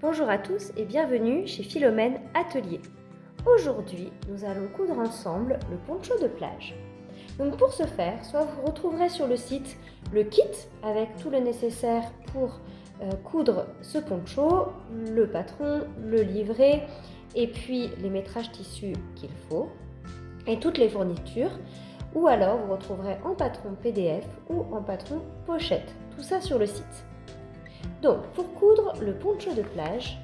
Bonjour à tous et bienvenue chez Philomène Atelier. Aujourd'hui, nous allons coudre ensemble le poncho de plage. Donc pour ce faire, soit vous retrouverez sur le site le kit avec tout le nécessaire pour coudre ce poncho, le patron, le livret et puis les métrages tissus qu'il faut et toutes les fournitures, ou alors vous retrouverez en patron PDF ou en patron pochette, tout ça sur le site. Donc, pour coudre le poncho de plage,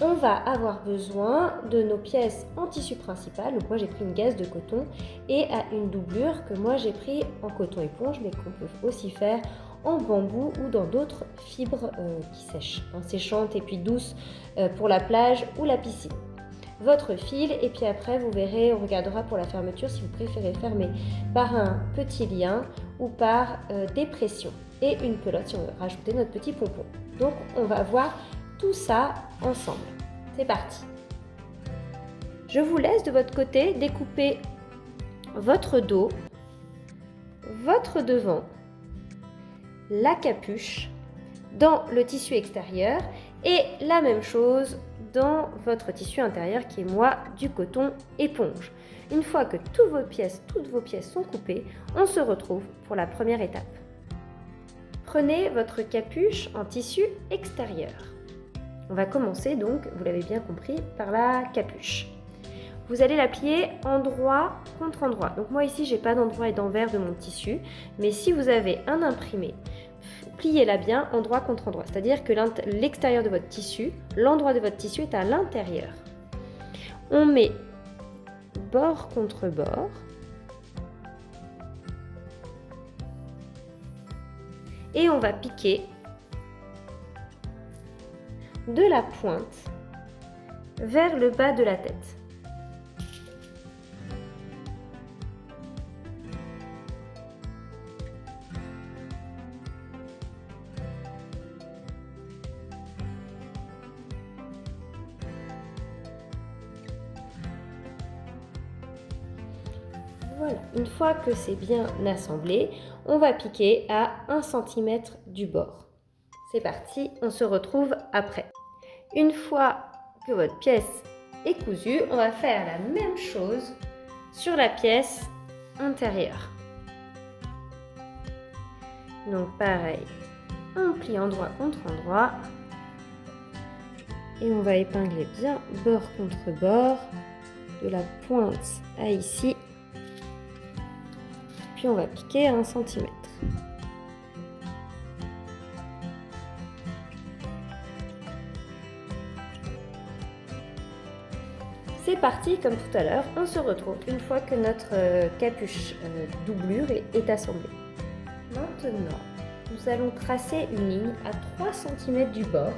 on va avoir besoin de nos pièces en tissu principal. Donc moi j'ai pris une gaze de coton et à une doublure que moi j'ai pris en coton éponge, mais qu'on peut aussi faire en bambou ou dans d'autres fibres qui sèchent, séchantes et puis douces pour la plage ou la piscine. Votre fil, et puis après vous verrez, on regardera pour la fermeture si vous préférez fermer par un petit lien ou par des pressions, et une pelote si on veut rajouter notre petit pompon. Donc on va voir tout ça ensemble. C'est parti. Je vous laisse de votre côté découper votre dos, votre devant, la capuche dans le tissu extérieur et la même chose dans votre tissu intérieur qui est moi du coton éponge. Une fois que toutes vos pièces sont coupées, on se retrouve pour la première étape. Prenez votre capuche en tissu extérieur. On va commencer donc, vous l'avez bien compris, par la capuche. Vous allez la plier endroit contre endroit. Donc moi ici, j'ai pas d'endroit et d'envers de mon tissu, mais si vous avez un imprimé, pliez-la bien endroit contre endroit. C'est-à-dire que l'extérieur de votre tissu, l'endroit de votre tissu est à l'intérieur. On met bord contre bord. Et on va piquer de la pointe vers le bas de la tête. Voilà, une fois que c'est bien assemblé, on va piquer à 1 cm du bord. C'est parti, on se retrouve après. Une fois que votre pièce est cousue, on va faire la même chose sur la pièce intérieure. Donc pareil, on plie endroit contre endroit et on va épingler bien bord contre bord, de la pointe à ici. Puis on va piquer à 1 cm. C'est parti, comme tout à l'heure, on se retrouve une fois que notre capuche doublure est assemblée. Maintenant, nous allons tracer une ligne à 3 cm du bord.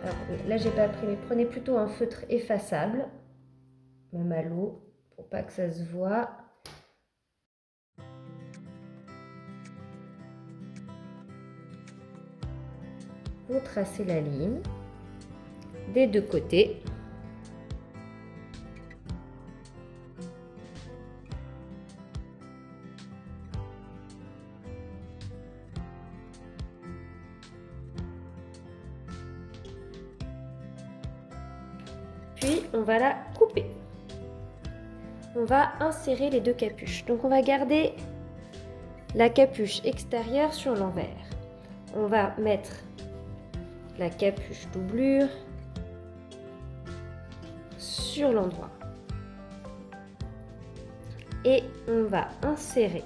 Alors là, j'ai pas imprimé, prenez plutôt un feutre effaçable, même à l'eau, pour pas que ça se voit. Vous tracez la ligne des deux côtés. Puis on va la couper. On va insérer les deux capuches. Donc on va garder la capuche extérieure sur l'envers. On va mettre la capuche doublure sur l'endroit. Et on va insérer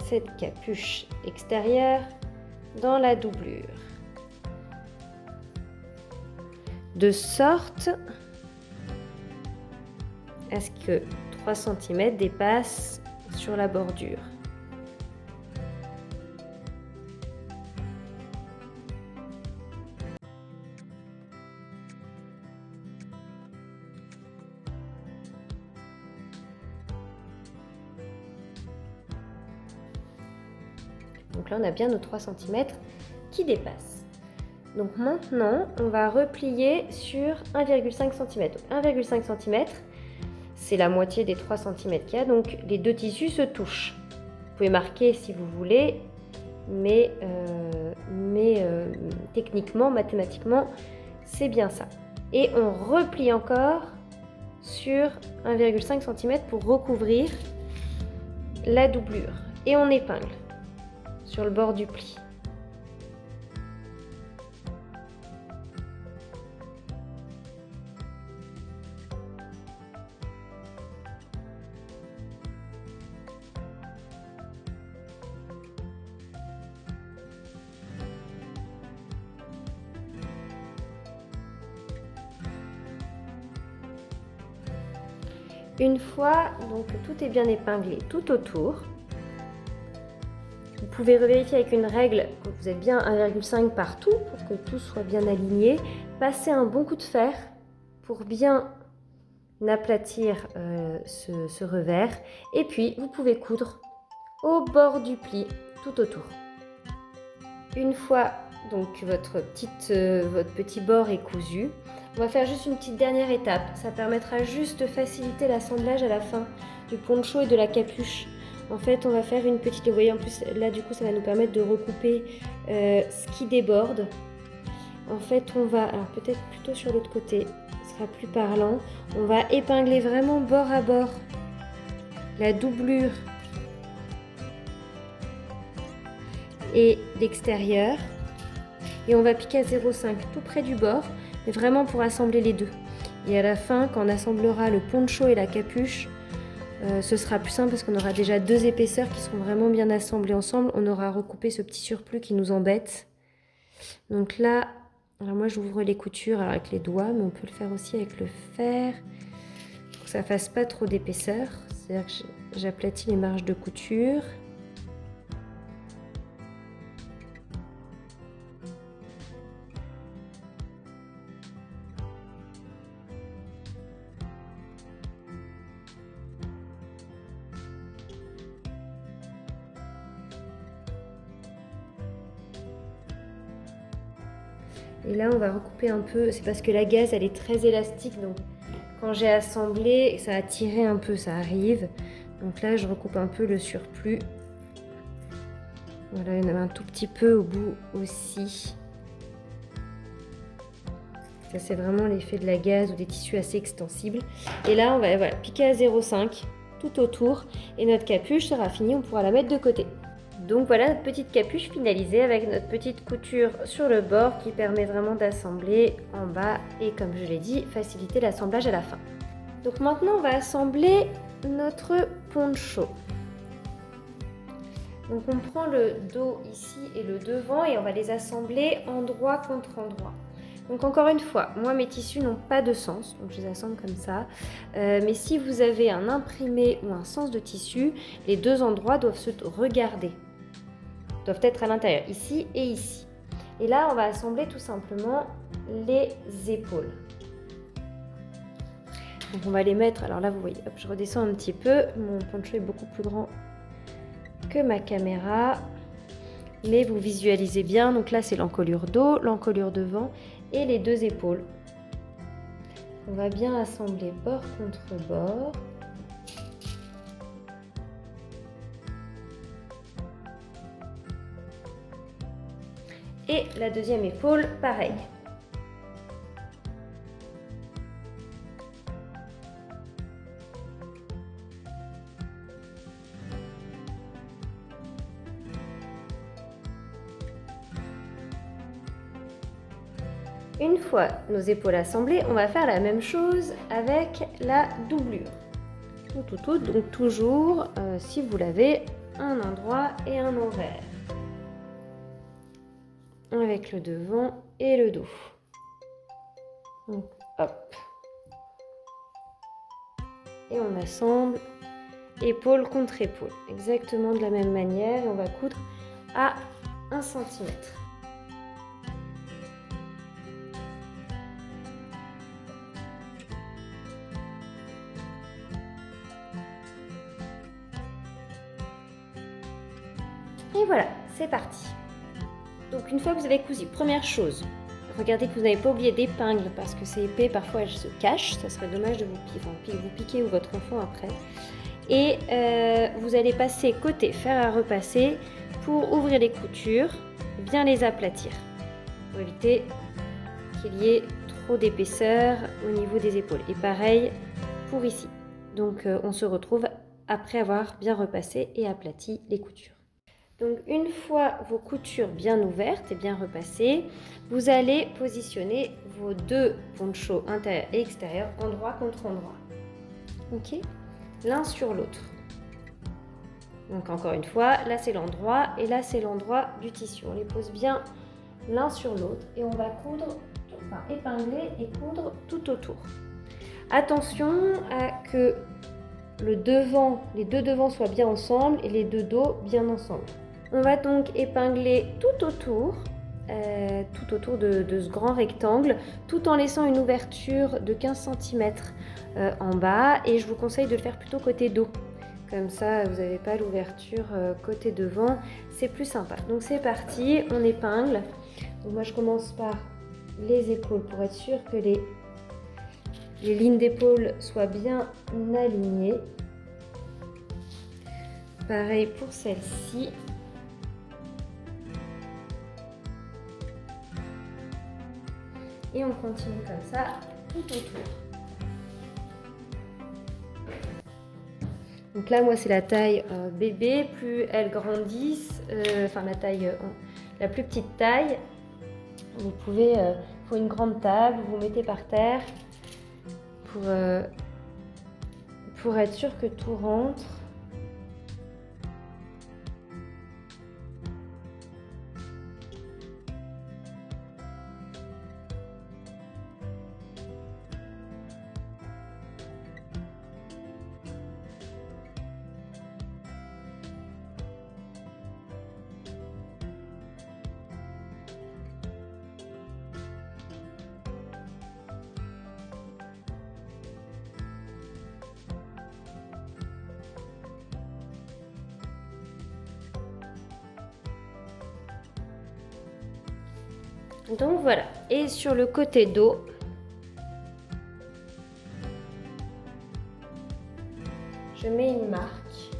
cette capuche extérieure dans la doublure. De sorte à ce que 3 cm dépassent sur la bordure. Donc là, on a bien nos 3 cm qui dépassent. Donc maintenant, on va replier sur 1,5 cm. 1,5 cm, c'est la moitié des 3 cm qu'il y a, donc les deux tissus se touchent. Vous pouvez marquer si vous voulez techniquement, mathématiquement, c'est bien ça. Et on replie encore sur 1,5 cm pour recouvrir la doublure. Et on épingle sur le bord du pli. Une fois donc tout est bien épinglé tout autour, vous pouvez revérifier avec une règle que vous êtes bien 1,5 partout pour que tout soit bien aligné. Passez un bon coup de fer pour bien aplatir ce revers. Et puis vous pouvez coudre au bord du pli tout autour. Une fois donc votre petit bord est cousu, on va faire juste une petite dernière étape. Ça permettra juste de faciliter l'assemblage à la fin du poncho et de la capuche. En fait, on va faire une petite... Vous voyez, en plus, là, du coup, ça va nous permettre de recouper ce qui déborde. En fait, on va... Alors, peut-être plutôt sur l'autre côté, ce sera plus parlant. On va épingler vraiment bord à bord la doublure et l'extérieur. Et on va piquer à 0,5 tout près du bord, mais vraiment pour assembler les deux. Et à la fin, quand on assemblera le poncho et la capuche, ce sera plus simple parce qu'on aura déjà deux épaisseurs qui seront vraiment bien assemblées ensemble. On aura recoupé ce petit surplus qui nous embête. Donc là, alors moi j'ouvre les coutures avec les doigts, mais on peut le faire aussi avec le fer pour que ça fasse pas trop d'épaisseur. C'est-à-dire que j'aplatis les marges de couture. Et là, on va recouper un peu, c'est parce que la gaze, elle est très élastique, donc quand j'ai assemblé, ça a tiré un peu, ça arrive. Donc là, je recoupe un peu le surplus. Voilà, il y en a un tout petit peu au bout aussi. Ça, c'est vraiment l'effet de la gaze ou des tissus assez extensibles. Et là, on va piquer à 0,5 tout autour. Et notre capuche sera finie, on pourra la mettre de côté. Donc voilà notre petite capuche finalisée avec notre petite couture sur le bord qui permet vraiment d'assembler en bas et comme je l'ai dit, faciliter l'assemblage à la fin. Donc maintenant on va assembler notre poncho. Donc on prend le dos ici et le devant et on va les assembler endroit contre endroit. Donc encore une fois, moi mes tissus n'ont pas de sens, donc je les assemble comme ça. Mais si vous avez un imprimé ou un sens de tissu, les deux endroits doivent se regarder. Doivent être à l'intérieur, ici et ici. Et là, on va assembler tout simplement les épaules. Donc on va les mettre, alors là vous voyez, hop, je redescends un petit peu, mon poncho est beaucoup plus grand que ma caméra. Mais vous visualisez bien, donc là c'est l'encolure dos, l'encolure devant et les deux épaules. On va bien assembler bord contre bord. Et la deuxième épaule, pareil. Une fois nos épaules assemblées, on va faire la même chose avec la doublure. Donc toujours, si vous l'avez, un endroit et un envers. Avec le devant et le dos. Donc, hop. Et on assemble épaule contre épaule, exactement de la même manière. Et on va coudre à 1 cm. Et voilà, c'est parti. Donc une fois que vous avez cousu, première chose, regardez que vous n'avez pas oublié d'épingle parce que c'est épais, parfois elles se cachent, ça serait dommage de vous piquer ou votre enfant après. Et vous allez passer côté fer à repasser pour ouvrir les coutures, bien les aplatir, pour éviter qu'il y ait trop d'épaisseur au niveau des épaules. Et pareil pour ici. Donc on se retrouve après avoir bien repassé et aplati les coutures. Donc une fois vos coutures bien ouvertes et bien repassées, vous allez positionner vos deux ponchos intérieur et extérieur endroit contre endroit. Ok ? L'un sur l'autre. Donc encore une fois, là c'est l'endroit et là c'est l'endroit du tissu. On les pose bien l'un sur l'autre et on va coudre, enfin épingler et coudre tout autour. Attention à que les deux devants soient bien ensemble et les deux dos bien ensemble. On va donc épingler tout autour de ce grand rectangle, tout en laissant une ouverture de 15 cm en bas, et je vous conseille de le faire plutôt côté dos. Comme ça, vous n'avez pas l'ouverture côté devant, c'est plus sympa. Donc c'est parti, on épingle. Donc moi je commence par les épaules pour être sûr que les lignes d'épaule soient bien alignées. Pareil pour celle-ci. Et on continue comme ça tout autour. Donc là, moi, c'est la taille bébé. Plus elles grandissent, la taille, la plus petite taille, vous pouvez, pour une grande table, vous mettez par terre pour être sûr que tout rentre. Donc voilà, et sur le côté dos, je mets une marque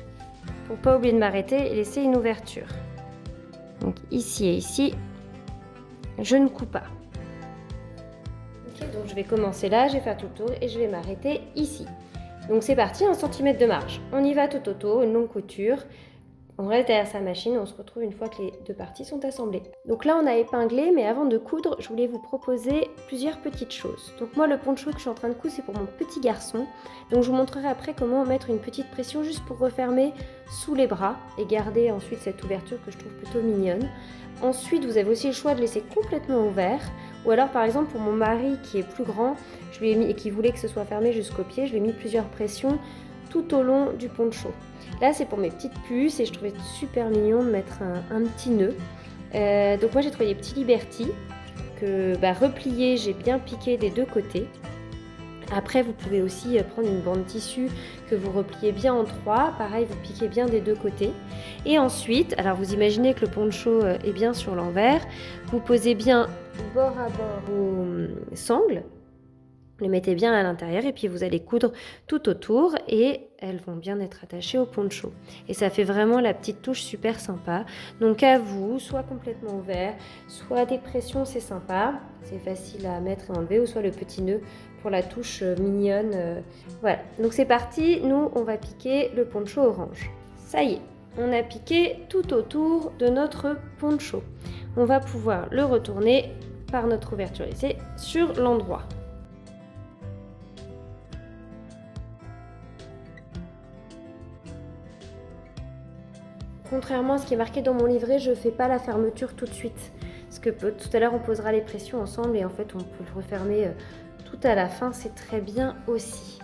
pour pas oublier de m'arrêter et laisser une ouverture. Donc ici et ici, je ne coupe pas. Okay, donc je vais commencer là, je vais faire tout le tour et je vais m'arrêter ici. Donc c'est parti, 1 cm de marge. On y va tout autour, une longue couture. On reste derrière sa machine, on se retrouve une fois que les deux parties sont assemblées. Donc là on a épinglé, mais avant de coudre, je voulais vous proposer plusieurs petites choses. Donc moi le poncho que je suis en train de coudre, c'est pour mon petit garçon. Donc je vous montrerai après comment mettre une petite pression juste pour refermer sous les bras et garder ensuite cette ouverture que je trouve plutôt mignonne. Ensuite vous avez aussi le choix de laisser complètement ouvert, ou alors par exemple pour mon mari qui est plus grand, je lui ai mis, et qui voulait que ce soit fermé jusqu'au pied, je lui ai mis plusieurs pressions tout au long du poncho. Là c'est pour mes petites puces et je trouvais super mignon de mettre un petit nœud. Donc moi j'ai trouvé des petits Liberty que repliés, j'ai bien piqué des deux côtés. Après vous pouvez aussi prendre une bande tissu que vous repliez bien en 3, pareil vous piquez bien des deux côtés. Et ensuite, alors vous imaginez que le poncho est bien sur l'envers, vous posez bien bord à bord vos sangles. Les mettez bien à l'intérieur et puis vous allez coudre tout autour et elles vont bien être attachées au poncho. Et ça fait vraiment la petite touche super sympa. Donc à vous, soit complètement ouvert, soit des pressions, c'est sympa. C'est facile à mettre et enlever, ou soit le petit nœud pour la touche mignonne. Voilà, donc c'est parti. Nous, on va piquer le poncho orange. Ça y est, on a piqué tout autour de notre poncho. On va pouvoir le retourner par notre ouverture ici sur l'endroit. Contrairement à ce qui est marqué dans mon livret, je ne fais pas la fermeture tout de suite. Parce que tout à l'heure, on posera les pressions ensemble et en fait, on peut le refermer tout à la fin. C'est très bien aussi.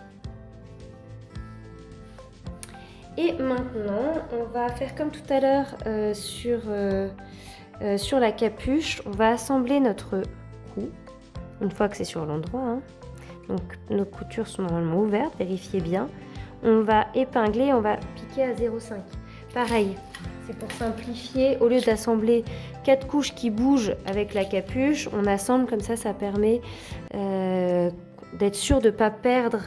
Et maintenant, on va faire comme tout à l'heure sur la capuche. On va assembler notre cou, une fois que c'est sur l'endroit. Hein. Donc, nos coutures sont normalement ouvertes, vérifiez bien. On va épingler, on va piquer à 0,5. Pareil, c'est pour simplifier, au lieu d'assembler 4 couches qui bougent avec la capuche, on assemble comme ça, ça permet d'être sûr de ne pas perdre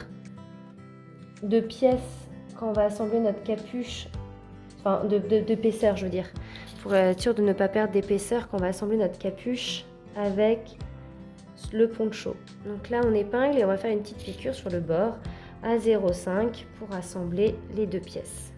de pièces quand on va assembler notre capuche, enfin d'épaisseur je veux dire, pour être sûr de ne pas perdre d'épaisseur quand on va assembler notre capuche avec le poncho. Donc là on épingle et on va faire une petite piqûre sur le bord à 0,5 pour assembler les deux pièces.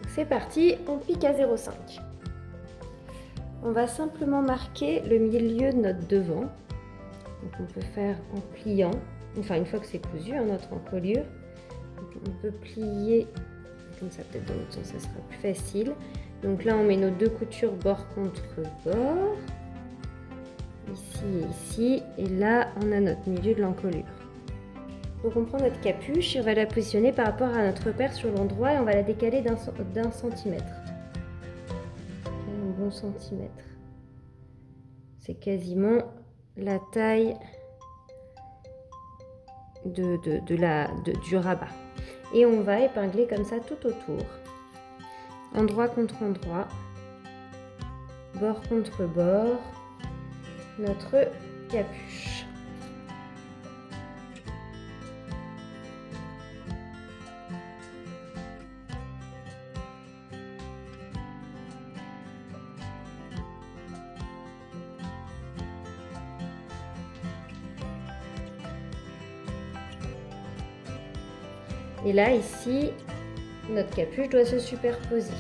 C'est parti, on pique à 0,5. On va simplement marquer le milieu de notre devant. Donc on peut faire en pliant, enfin une fois que c'est cousu, notre encolure. Donc on peut plier comme ça, peut-être dans l'autre sens, ça sera plus facile. Donc là on met nos deux coutures bord contre bord, ici et ici, et là on a notre milieu de l'encolure. Donc on prend notre capuche et on va la positionner par rapport à notre repère sur l'endroit et on va la décaler d'un centimètre. Un bon centimètre. C'est quasiment la taille du rabat. Et on va épingler comme ça tout autour. Endroit contre endroit. Bord contre bord. Notre capuche. Et là, ici, notre capuche doit se superposer.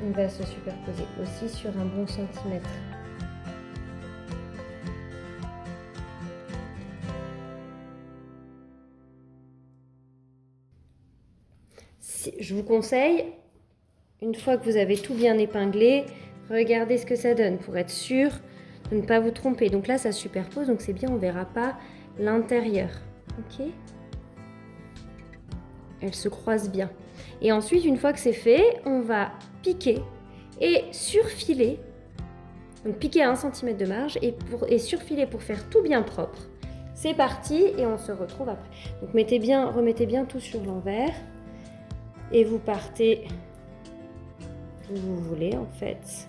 On va se superposer aussi sur un bon centimètre. Je vous conseille, une fois que vous avez tout bien épinglé, regardez ce que ça donne pour être sûr de ne pas vous tromper. Donc là, ça superpose, donc c'est bien, on ne verra pas l'intérieur. Ok, elle se croise bien. Et ensuite, une fois que c'est fait, on va piquer et surfiler. Donc piquer à 1 cm de marge et surfiler pour faire tout bien propre. C'est parti et on se retrouve après. Donc remettez bien tout sur l'envers et vous partez où vous voulez en fait.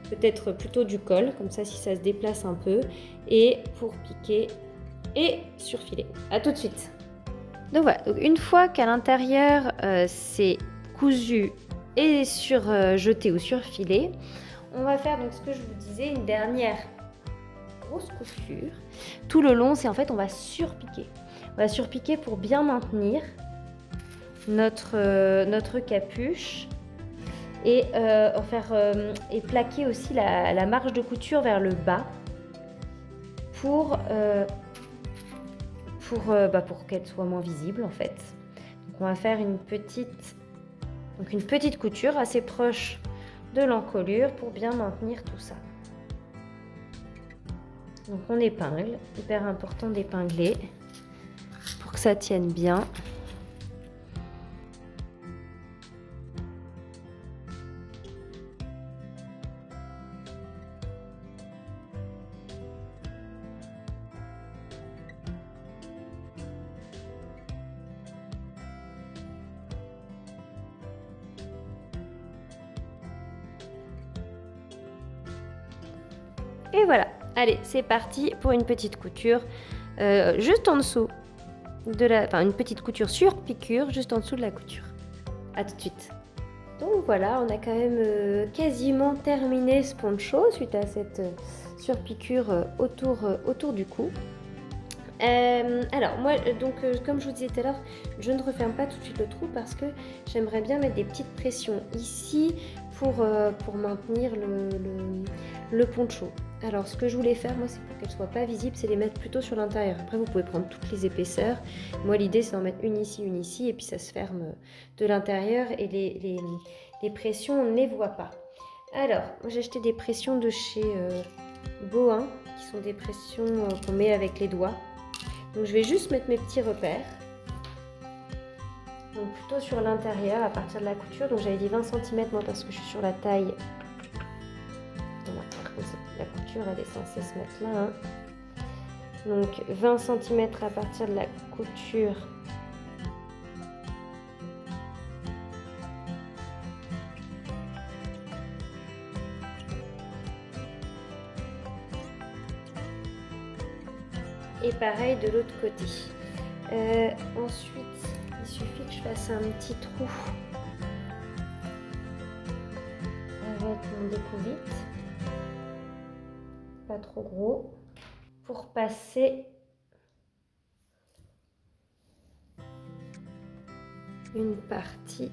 Peut-être plutôt du col, comme ça si ça se déplace un peu. Et pour piquer et surfiler. À tout de suite. Donc voilà, donc une fois qu'à l'intérieur c'est cousu et surjeté ou surfilé, on va faire donc ce que je vous disais, une dernière grosse couture. Tout le long, c'est en fait on va surpiquer. On va surpiquer pour bien maintenir notre capuche et et plaquer aussi la marge de couture vers le bas pour qu'elle soit moins visible en fait. Donc on va faire une petite couture assez proche de l'encolure pour bien maintenir tout ça. Donc on épingle, hyper important d'épingler pour que ça tienne bien. Et voilà, allez, c'est parti pour une petite couture juste en dessous une petite couture sur piqûre juste en dessous de la couture. À tout de suite. Donc voilà, on a quand même quasiment terminé ce poncho suite à cette surpiqûre autour du cou. Alors moi, comme je vous disais tout à l'heure, je ne referme pas tout de suite le trou parce que j'aimerais bien mettre des petites pressions ici pour maintenir le poncho. Alors ce que je voulais faire, moi, c'est pour qu'elle ne soit pas visible, c'est les mettre plutôt sur l'intérieur. Après, vous pouvez prendre toutes les épaisseurs. Moi, l'idée, c'est d'en mettre une ici, et puis ça se ferme de l'intérieur et les pressions, on ne les voit pas. Alors, moi, j'ai acheté des pressions de chez Bohin, qui sont des pressions qu'on met avec les doigts. Donc, je vais juste mettre mes petits repères. Donc, plutôt sur l'intérieur, à partir de la couture. Donc, j'avais dit 20 cm, moi, parce que je suis sur la taille... couture, elle est censée se mettre là. Hein. Donc 20 cm à partir de la couture. Et pareil de l'autre côté. Ensuite, il suffit que je fasse un petit trou avec mon découvite, pas trop gros, pour passer une partie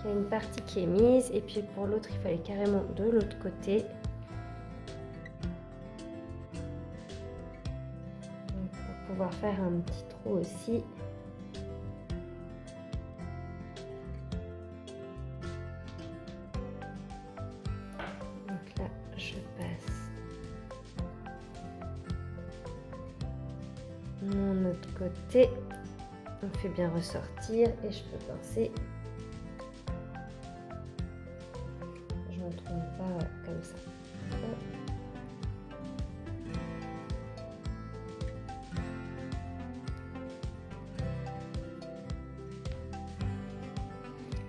il y a une partie qui est mise et puis pour l'autre il fallait carrément de l'autre côté. Donc, pour pouvoir faire un petit trou aussi. Donc là je passe mon autre côté, on fait bien ressortir et je peux pincer. Je ne trompe pas comme ça.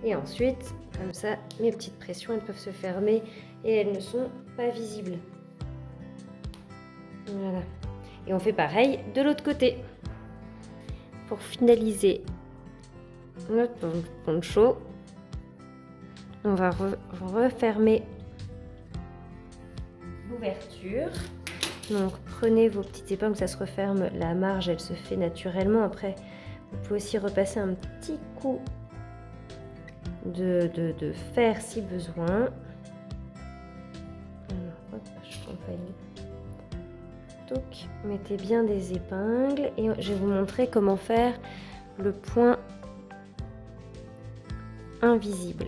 Et ensuite, comme ça, mes petites pressions, elles peuvent se fermer et elles ne sont pas visibles. Voilà. Et on fait pareil de l'autre côté. Pour finaliser notre poncho, on va refermer l'ouverture. Donc prenez vos petites épingles, ça se referme, la marge elle se fait naturellement. Après, vous pouvez aussi repasser un petit coup de fer si besoin. Alors, hop, je compagne. Donc, mettez bien des épingles et je vais vous montrer comment faire le point invisible.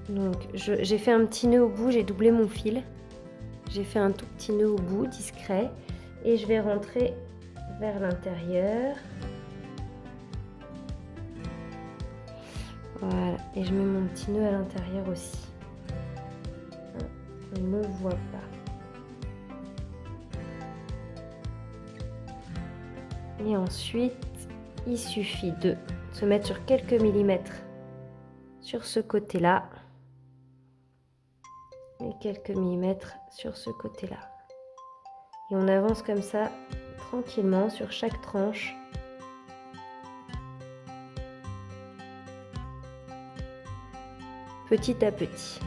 Donc, j'ai fait un petit nœud au bout, j'ai doublé mon fil. J'ai fait un tout petit nœud au bout, discret. Et je vais rentrer vers l'intérieur. Voilà, et je mets mon petit nœud à l'intérieur aussi. On ne me voit pas. Et ensuite, il suffit de se mettre sur quelques millimètres sur ce côté-là. Et quelques millimètres sur ce côté-là. Et on avance comme ça, tranquillement, sur chaque tranche. Petit à petit.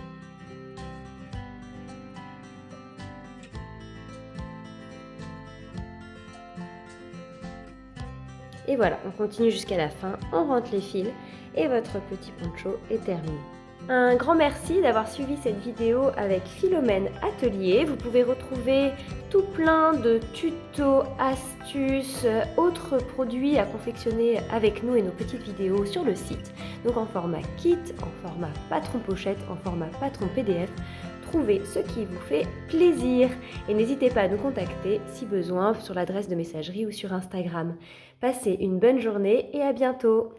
Et voilà, on continue jusqu'à la fin, on rentre les fils et votre petit poncho est terminé. Un grand merci d'avoir suivi cette vidéo avec Philomène Atelier. Vous pouvez retrouver tout plein de tutos, astuces, autres produits à confectionner avec nous et nos petites vidéos sur le site. Donc en format kit, en format patron pochette, en format patron PDF. Trouvez ce qui vous fait plaisir et n'hésitez pas à nous contacter si besoin sur l'adresse de messagerie ou sur Instagram. Passez une bonne journée et à bientôt.